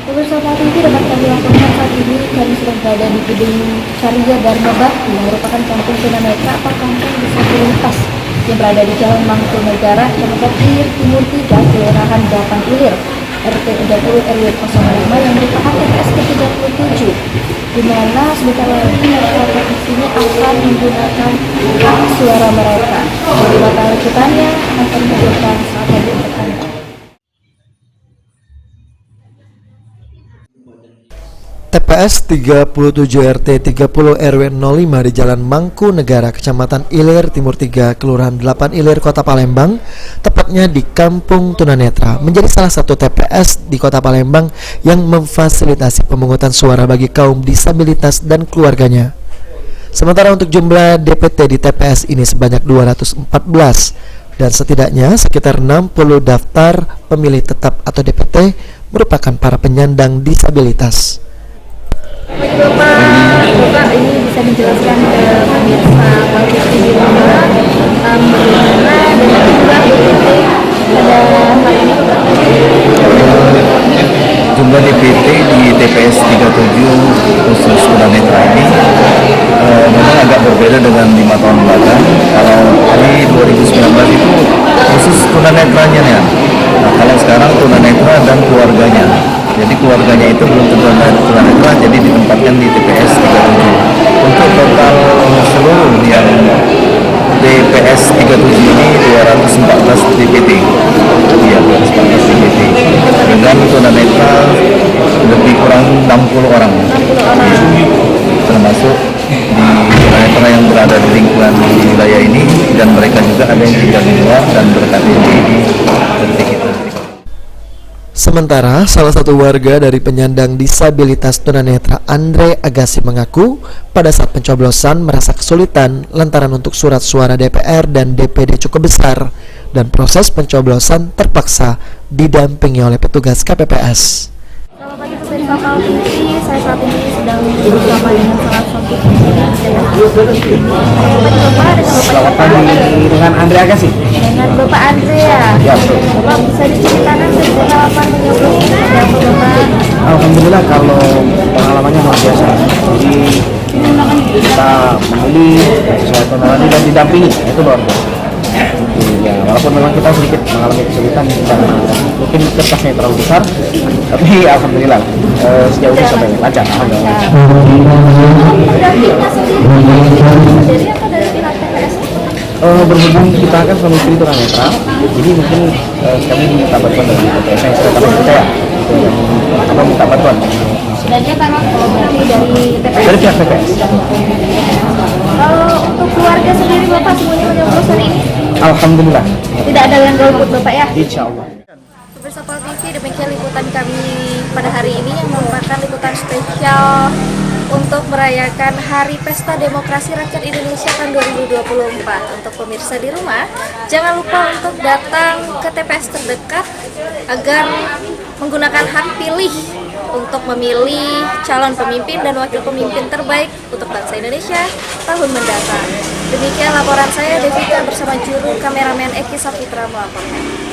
Pemirsa Pal TV dapat kami laporkan saat ini kami sedang berada di gedung Carya Dharma Bakti yang merupakan kampung tunanetra atau kampung disabilitas yang berada di Jalan Mangkunegara, Kecamatan Ilir Timur 3, Kelurahan 8 Ilir, RT 30 RW 05 yang merupakan TPS ke-37, di mana sebentar lagi masyarakat di sini akan menggunakan hak suara mereka. Bagaimana lanjutannya akan dilakukan saat lagi untuk Anda. TPS 37 RT 30 RW 05 di Jalan Mangkunegara, Kecamatan Ilir Timur 3, Kelurahan 8 Ilir, Kota Palembang, tepatnya di Kampung Tunanetra, menjadi salah satu TPS di Kota Palembang yang memfasilitasi pemungutan suara bagi kaum disabilitas dan keluarganya. Sementara untuk jumlah DPT di TPS ini sebanyak 214 dan setidaknya sekitar 60 daftar pemilih tetap atau DPT merupakan para penyandang disabilitas. Bapak ini bisa menjelaskan ke pemirsa Pal TV di rumah bagaimana dengan jumlah DPT pada hari ini? Jumlah DPT di TPS 37 khusus tunanetra ini memang agak berbeda dengan 5 tahun belakang. Kalau di 2019 itu khusus tunanetranya ya. Nah, kalau sekarang tunanetra dan keluarganya. Jadi keluarganya itu belum tunanetra, jadi ditempatkan di TPS 37. Untuk total seluruh yang TPS 37 ini 214 DPT. Iya, 214 DPT. Dengan tunanetra lebih kurang 60 orang. Termasuk di tunanetra yang berada di lingkungan wilayah ini, dan mereka juga ada yang tinggal di luar dan berKTP di detik itu. Sementara salah satu warga dari penyandang disabilitas tunanetra, Andre Agassi, mengaku pada saat pencoblosan merasa kesulitan lantaran untuk surat suara DPR dan DPD cukup besar dan proses pencoblosan terpaksa didampingi oleh petugas KPPS. Selamat pagi pemirsa Pal TV, saya saat ini sedang bersama dengan salah satu Selamat pagi dengan Andre Agassi. dengan Bapak Andre ya. Ya, betul. Bapak bisa diceritakan pengalaman menyoblos seperti apa Bapak? Alhamdulillah kalau pengalamannya luar biasa. Jadi kita memilih sesuai pengalaman dan didampingi, itu luar biasa. Ya, walaupun memang kita sedikit mengalami kesulitan karena mungkin kertasnya terlalu besar, tapi alhamdulillah sejauh ini sampai lancar. Alhamdulillah. Pendampingnya sendiri atau dari pihak TPS? Berhubung kita kan suami istri tunanetra, jadi mungkin kami minta bantuan dari TPS yang sudah kami percaya yang minta bantuan. Dan dia memang berarti dari TPS? Dari pihak TPS. Kalau untuk keluarga sendiri Bapak semuanya menyoblos hari ini? Alhamdulillah. Tidak ada yang golput Bapak ya? Insya Allah. Pemirsa Pal TV, demikian liputan kami pada hari ini yang merupakan liputan spesial untuk merayakan Hari Pesta Demokrasi Rakyat Indonesia tahun 2024. Untuk pemirsa di rumah, jangan lupa untuk datang ke TPS terdekat agar menggunakan hak pilih untuk memilih calon pemimpin dan wakil pemimpin terbaik untuk bangsa Indonesia tahun mendatang. Demikian laporan saya, Devika bersama juru kameramen Eki Safitra melaporkan.